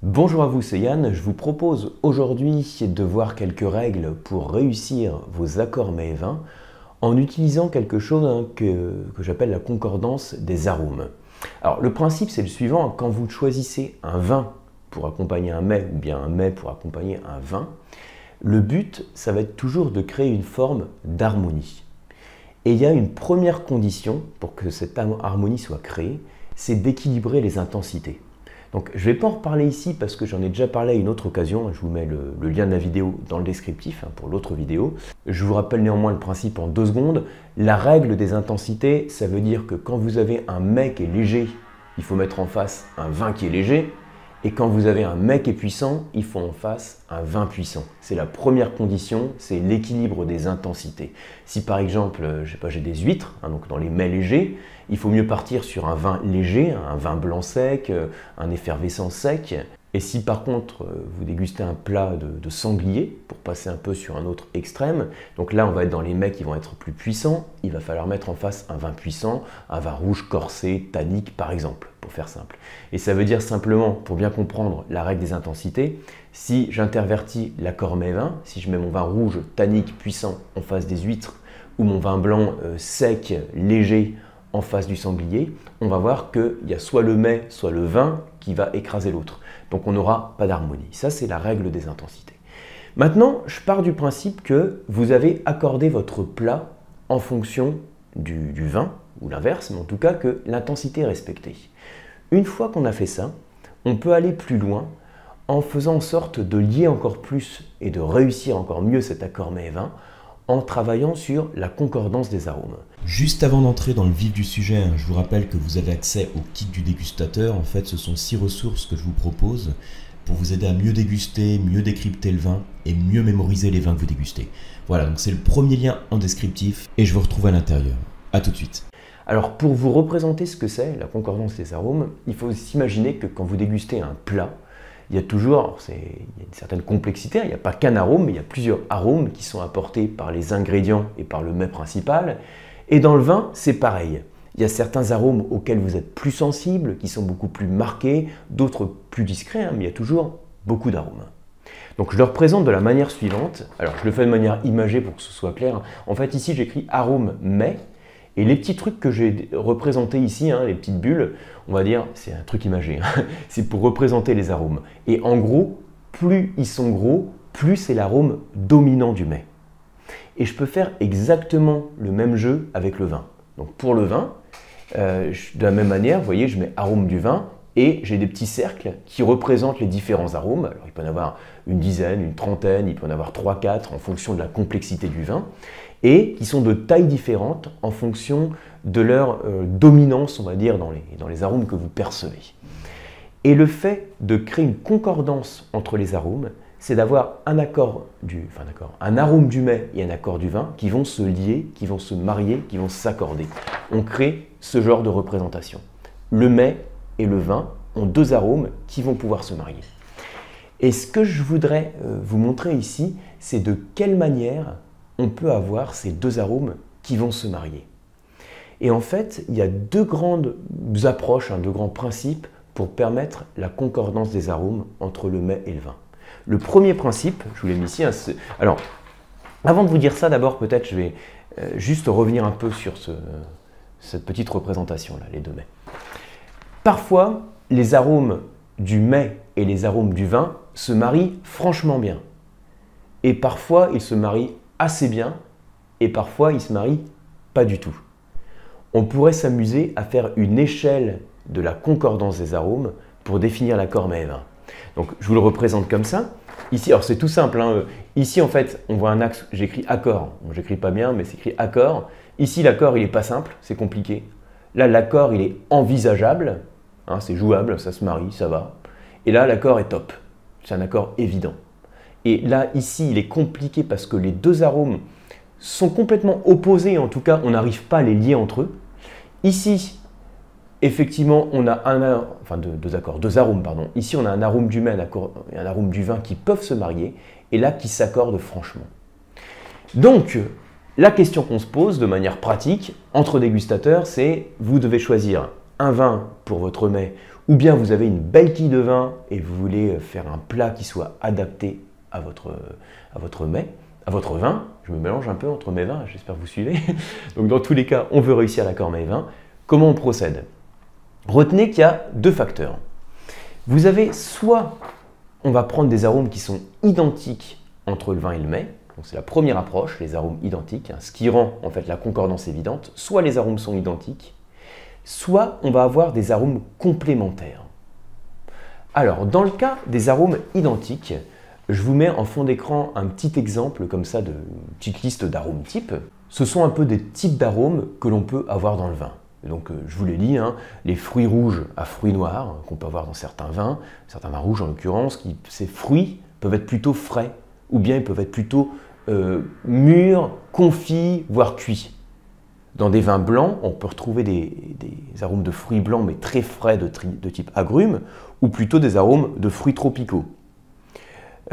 Bonjour à vous, c'est Yann. Je vous propose aujourd'hui de voir quelques règles pour réussir vos accords mets et vins en utilisant quelque chose que j'appelle la concordance des arômes. Alors le principe c'est le suivant, quand vous choisissez un vin pour accompagner un mets ou bien un mets pour accompagner un vin, le but ça va être toujours de créer une forme d'harmonie. Et il y a une première condition pour que cette harmonie soit créée, c'est d'équilibrer les intensités. Donc je ne vais pas en reparler ici parce que j'en ai déjà parlé à une autre occasion, je vous mets le lien de la vidéo dans le descriptif pour l'autre vidéo. Je vous rappelle néanmoins le principe en 2 secondes. La règle des intensités, ça veut dire que quand vous avez un mets qui est léger, il faut mettre en face un vin qui est léger. Et quand vous avez un mets qui est puissant, il faut en face un vin puissant. C'est la première condition, c'est l'équilibre des intensités. Si par exemple, j'ai des huîtres, donc dans les mets légers, il faut mieux partir sur un vin léger, un vin blanc sec, un effervescent sec. Et si par contre vous dégustez un plat de sanglier, pour passer un peu sur un autre extrême, donc là on va être dans les mets qui vont être plus puissants, il va falloir mettre en face un vin puissant, un vin rouge corsé, tannique par exemple, pour faire simple. Et ça veut dire simplement, pour bien comprendre la règle des intensités, si j'intervertis l'accord mets-vin, si je mets mon vin rouge tannique puissant en face des huîtres, ou mon vin blanc sec, léger, en face du sanglier, on va voir qu'il y a soit le mets, soit le vin qui va écraser l'autre. Donc on n'aura pas d'harmonie. Ça, c'est la règle des intensités. Maintenant, je pars du principe que vous avez accordé votre plat en fonction du vin, ou l'inverse, mais en tout cas que l'intensité est respectée. Une fois qu'on a fait ça, on peut aller plus loin en faisant en sorte de lier encore plus et de réussir encore mieux cet accord mets et vin en travaillant sur la concordance des arômes. Juste avant d'entrer dans le vif du sujet, je vous rappelle que vous avez accès au kit du dégustateur. En fait, ce sont 6 ressources que je vous propose pour vous aider à mieux déguster, mieux décrypter le vin et mieux mémoriser les vins que vous dégustez. Voilà, donc c'est le premier lien en descriptif et je vous retrouve à l'intérieur. A tout de suite. Alors pour vous représenter ce que c'est, la concordance des arômes, il faut s'imaginer que quand vous dégustez un plat, il y a toujours, il y a une certaine complexité, il n'y a pas qu'un arôme, mais il y a plusieurs arômes qui sont apportés par les ingrédients et par le mets principal. Et dans le vin, c'est pareil. Il y a certains arômes auxquels vous êtes plus sensibles, qui sont beaucoup plus marqués, d'autres plus discrets, mais il y a toujours beaucoup d'arômes. Donc je le représente de la manière suivante. Alors je le fais de manière imagée pour que ce soit clair. En fait ici j'écris arôme mets. Et les petits trucs que j'ai représentés ici, les petites bulles, on va dire, c'est un truc imagé, c'est pour représenter les arômes. Et en gros, plus ils sont gros, plus c'est l'arôme dominant du mets. Et je peux faire exactement le même jeu avec le vin. Donc pour le vin, de la même manière, vous voyez, je mets arôme du vin et j'ai des petits cercles qui représentent les différents arômes. Alors il peut y en avoir une dizaine, une trentaine, il peut y en avoir 3-4 en fonction de la complexité du vin. Et qui sont de tailles différentes en fonction de leur dominance, on va dire, dans les arômes que vous percevez. Et le fait de créer une concordance entre les arômes, c'est d'avoir un arôme du mets et un accord du vin qui vont se lier, qui vont se marier, qui vont s'accorder. On crée ce genre de représentation. Le mets et le vin ont 2 arômes qui vont pouvoir se marier. Et ce que je voudrais vous montrer ici, c'est de quelle manière on peut avoir ces 2 arômes qui vont se marier. Et en fait, il y a 2 grandes approches, 2 grands principes pour permettre la concordance des arômes entre le mets et le vin. Le premier principe, je vous l'ai mis ici, alors avant de vous dire ça, d'abord peut-être je vais juste revenir un peu sur cette petite représentation-là, les 2 mets. Parfois, les arômes du mets et les arômes du vin se marient franchement bien. Et parfois, ils se marient assez bien et parfois ils se marient pas du tout. On pourrait s'amuser à faire une échelle de la concordance des arômes pour définir l'accord mets et vin. Donc je vous le représente comme ça. Ici, alors c'est tout simple. Ici en fait on voit un axe, j'écris accord. Bon, j'écris pas bien mais c'est écrit accord. Ici l'accord il est pas simple, c'est compliqué. Là l'accord il est envisageable, c'est jouable, ça se marie, ça va. Et là l'accord est top, c'est un accord évident. Et là, ici, il est compliqué parce que les 2 arômes sont complètement opposés. En tout cas, on n'arrive pas à les lier entre eux. Ici, effectivement, on a 2 arômes, pardon. Ici, on a un arôme du mets et un arôme du vin qui peuvent se marier et là, qui s'accordent franchement. Donc, la question qu'on se pose de manière pratique entre dégustateurs, c'est vous devez choisir un vin pour votre mets ou bien vous avez une belle quille de vin et vous voulez faire un plat qui soit adapté à votre mets, à votre vin. Je me mélange un peu entre mes vins, j'espère que vous suivez. Donc dans tous les cas, on veut réussir l'accord mets-vin. Comment on procède? Retenez qu'il y a deux facteurs. Vous avez soit, on va prendre des arômes qui sont identiques entre le vin et le mets. Donc c'est la première approche, les arômes identiques, ce qui rend en fait la concordance évidente. Soit les arômes sont identiques, soit on va avoir des arômes complémentaires. Alors, dans le cas des arômes identiques, je vous mets en fond d'écran un petit exemple comme ça, une petite liste d'arômes types. Ce sont un peu des types d'arômes que l'on peut avoir dans le vin. Donc, je vous l'ai dit, les fruits rouges à fruits noirs qu'on peut avoir dans certains vins rouges en l'occurrence, ces fruits peuvent être plutôt frais ou bien ils peuvent être plutôt mûrs, confits, voire cuits. Dans des vins blancs, on peut retrouver des arômes de fruits blancs mais très frais de type agrumes ou plutôt des arômes de fruits tropicaux.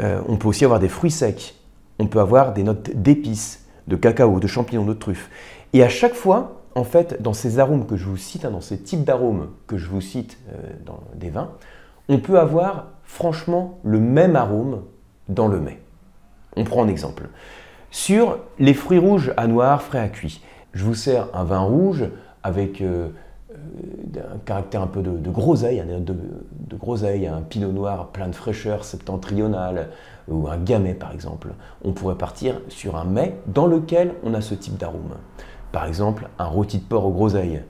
On peut aussi avoir des fruits secs, on peut avoir des notes d'épices, de cacao, de champignons, de truffes. Et à chaque fois, en fait, dans ces arômes que je vous cite, dans ces types d'arômes que je vous cite dans des vins, on peut avoir franchement le même arôme dans le mets. On prend un exemple. Sur les fruits rouges à noir, frais à cuit, je vous sers un vin rouge avec un caractère un peu de groseille, de groseille, un pinot noir plein de fraîcheur septentrionale ou un gamay par exemple. On pourrait partir sur un mets dans lequel on a ce type d'arôme. Par exemple, un rôti de porc aux groseilles.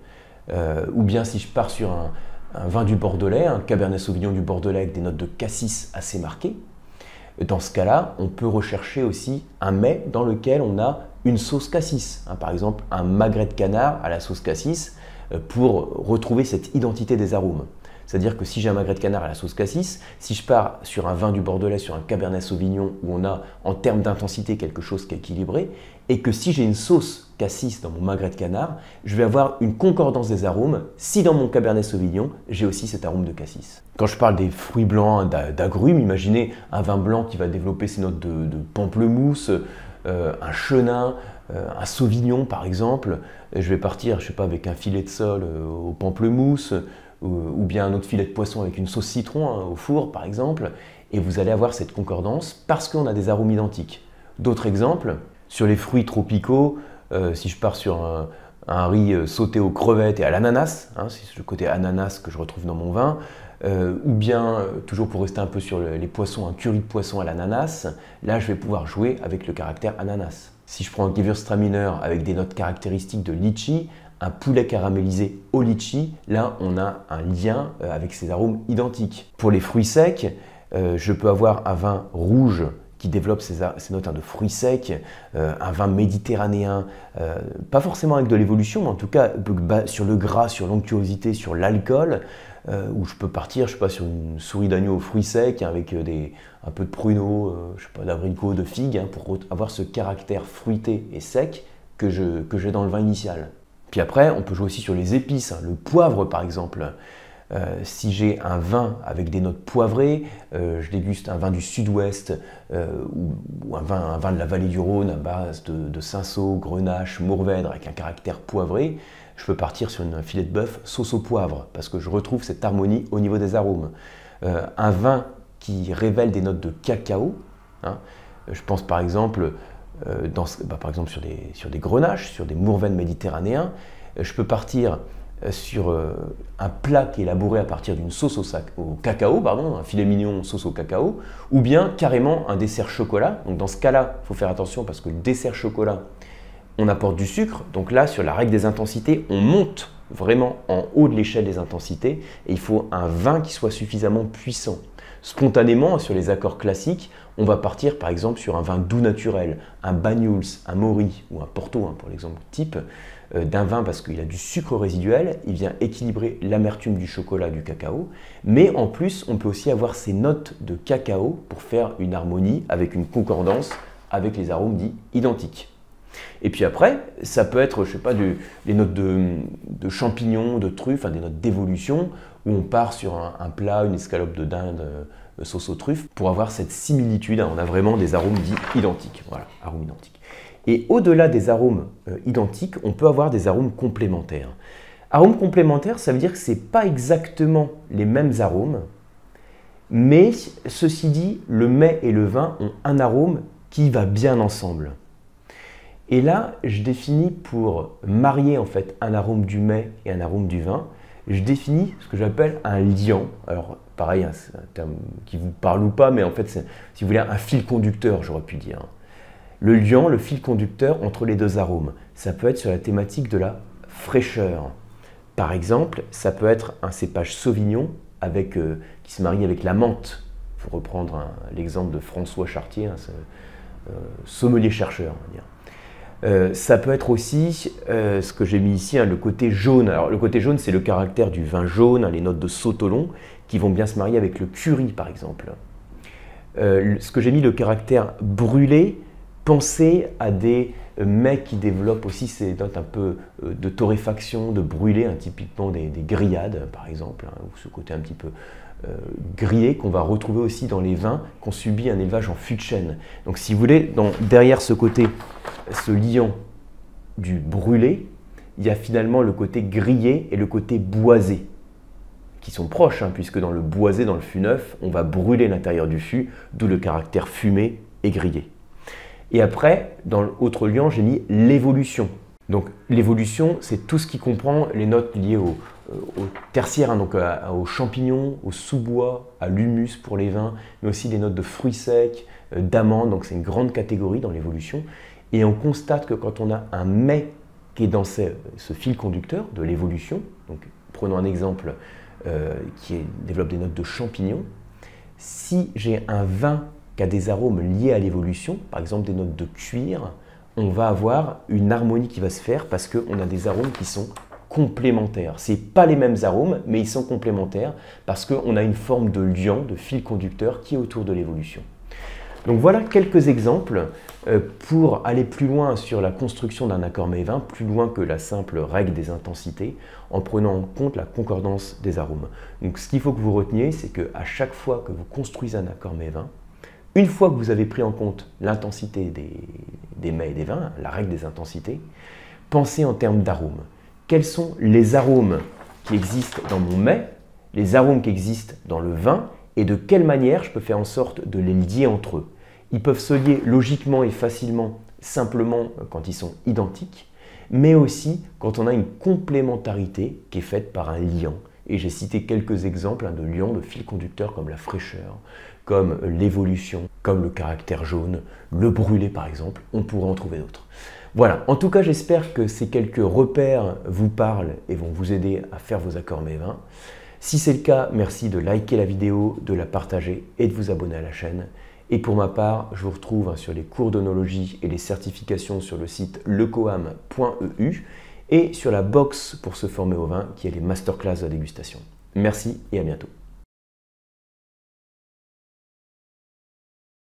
Ou bien si je pars sur un vin du Bordelais, un Cabernet Sauvignon du Bordelais avec des notes de cassis assez marquées. Dans ce cas-là, on peut rechercher aussi un mets dans lequel on a une sauce cassis. Par exemple, un magret de canard à la sauce cassis pour retrouver cette identité des arômes. C'est-à-dire que si j'ai un magret de canard à la sauce cassis, si je pars sur un vin du Bordelais, sur un Cabernet Sauvignon où on a en termes d'intensité quelque chose qui est équilibré, et que si j'ai une sauce cassis dans mon magret de canard, je vais avoir une concordance des arômes si dans mon Cabernet Sauvignon, j'ai aussi cet arôme de cassis. Quand je parle des fruits blancs, d'agrumes, imaginez un vin blanc qui va développer ses notes de pamplemousse, un chenin, un sauvignon par exemple. Je vais partir, je sais pas, avec un filet de sole au pamplemousse, ou bien un autre filet de poisson avec une sauce citron au four par exemple, et vous allez avoir cette concordance parce qu'on a des arômes identiques. D'autres exemples, sur les fruits tropicaux, si je pars sur un riz sauté aux crevettes et à l'ananas, c'est le côté ananas que je retrouve dans mon vin, ou bien, toujours pour rester un peu sur les poissons, un curry de poisson à l'ananas, là je vais pouvoir jouer avec le caractère ananas. Si je prends un Gewürztraminer avec des notes caractéristiques de litchi, un poulet caramélisé au litchi, là on a un lien avec ces arômes identiques. Pour les fruits secs, je peux avoir un vin rouge qui développe ces notes de fruits secs, un vin méditerranéen, pas forcément avec de l'évolution, mais en tout cas sur le gras, sur l'onctuosité, sur l'alcool, où je peux partir, je sais pas, sur une souris d'agneau aux fruits secs avec un peu de pruneaux, je sais pas, d'abricots, de figues, pour avoir ce caractère fruité et sec que j'ai dans le vin initial. Puis après, on peut jouer aussi sur les épices, le poivre par exemple. Si j'ai un vin avec des notes poivrées, je déguste un vin du sud-ouest ou un vin de la vallée du Rhône à base de cinsault, grenache, mourvèdre avec un caractère poivré, je peux partir sur un filet de bœuf sauce au poivre parce que je retrouve cette harmonie au niveau des arômes. Un vin qui révèle des notes de cacao, je pense par exemple, sur des grenaches, sur des mourvèdres méditerranéens, je peux partir sur un plat qui est élaboré à partir d'une sauce au cacao, un filet mignon sauce au cacao, ou bien carrément un dessert chocolat. Donc dans ce cas-là, il faut faire attention parce que le dessert chocolat, on apporte du sucre. Donc là, sur la règle des intensités, on monte vraiment en haut de l'échelle des intensités et il faut un vin qui soit suffisamment puissant. Spontanément, sur les accords classiques, on va partir par exemple sur un vin doux naturel, un Banyuls, un Mori ou un Porto pour l'exemple type, d'un vin parce qu'il a du sucre résiduel, il vient équilibrer l'amertume du chocolat, du cacao, mais en plus on peut aussi avoir ces notes de cacao pour faire une harmonie avec une concordance avec les arômes dits identiques. Et puis après, ça peut être, je sais pas, des notes de champignons, de truffes, des notes d'évolution, où on part sur un plat, une escalope de dinde, sauce aux truffes, pour avoir cette similitude, on a vraiment des arômes dits identiques, voilà, arômes identiques. Et au-delà des arômes identiques, on peut avoir des arômes complémentaires. Arômes complémentaires, ça veut dire que ce n'est pas exactement les mêmes arômes, mais ceci dit, le mets et le vin ont un arôme qui va bien ensemble. Et là, je définis pour marier en fait un arôme du mets et un arôme du vin, je définis ce que j'appelle un liant. Alors pareil, c'est un terme qui vous parle ou pas, mais en fait, c'est, si vous voulez, un fil conducteur, j'aurais pu dire. Le liant, le fil conducteur entre les deux arômes, ça peut être sur la thématique de la fraîcheur. Par exemple, ça peut être un cépage Sauvignon qui se marie avec la menthe. Il faut reprendre l'exemple de François Chartier, sommelier chercheur, on va dire. Ça peut être aussi ce que j'ai mis ici, le côté jaune. Alors le côté jaune, c'est le caractère du vin jaune, les notes de sautolon qui vont bien se marier avec le curry par exemple. Ce que j'ai mis, le caractère brûlé, pensez à des mets qui développent aussi ces notes un peu de torréfaction, de brûlé, typiquement des grillades par exemple, ou ce côté un petit peu grillé qu'on va retrouver aussi dans les vins qui ont subi un élevage en fût de chêne. Donc si vous voulez, derrière ce côté, ce liant du brûlé, il y a finalement le côté grillé et le côté boisé, qui sont proches, puisque dans le boisé, dans le fût neuf, on va brûler l'intérieur du fût, d'où le caractère fumé et grillé. Et après, dans l'autre liant, j'ai mis l'évolution. Donc l'évolution, c'est tout ce qui comprend les notes liées au tertiaire, donc aux champignons, au sous-bois, à l'humus pour les vins, mais aussi des notes de fruits secs, d'amandes, donc c'est une grande catégorie dans l'évolution. Et on constate que quand on a un mets qui est dans ce fil conducteur de l'évolution, donc prenons un exemple qui développe des notes de champignons, si j'ai un vin qui a des arômes liés à l'évolution, par exemple des notes de cuir, on va avoir une harmonie qui va se faire parce qu'on a des arômes qui sont complémentaires. Ce n'est pas les mêmes arômes, mais ils sont complémentaires parce qu'on a une forme de liant, de fil conducteur qui est autour de l'évolution. Donc voilà quelques exemples pour aller plus loin sur la construction d'un accord mets-vin, plus loin que la simple règle des intensités, en prenant en compte la concordance des arômes. Donc ce qu'il faut que vous reteniez, c'est qu'à chaque fois que vous construisez un accord mets-vin, une fois que vous avez pris en compte l'intensité des mets et des vins, la règle des intensités, pensez en termes d'arômes. Quels sont les arômes qui existent dans mon mets, les arômes qui existent dans le vin, et de quelle manière je peux faire en sorte de les lier entre eux. Ils peuvent se lier logiquement et facilement, simplement quand ils sont identiques, mais aussi quand on a une complémentarité qui est faite par un liant. Et j'ai cité quelques exemples de liants de fil conducteur comme la fraîcheur, comme l'évolution, comme le caractère jaune, le brûlé par exemple, on pourrait en trouver d'autres. Voilà, en tout cas j'espère que ces quelques repères vous parlent et vont vous aider à faire vos accords mets-vins. Si c'est le cas, merci de liker la vidéo, de la partager et de vous abonner à la chaîne. Et pour ma part, je vous retrouve sur les cours d'onologie et les certifications sur le site lecoam.eu et sur la box pour se former au vin qui est les masterclass de dégustation. Merci et à bientôt.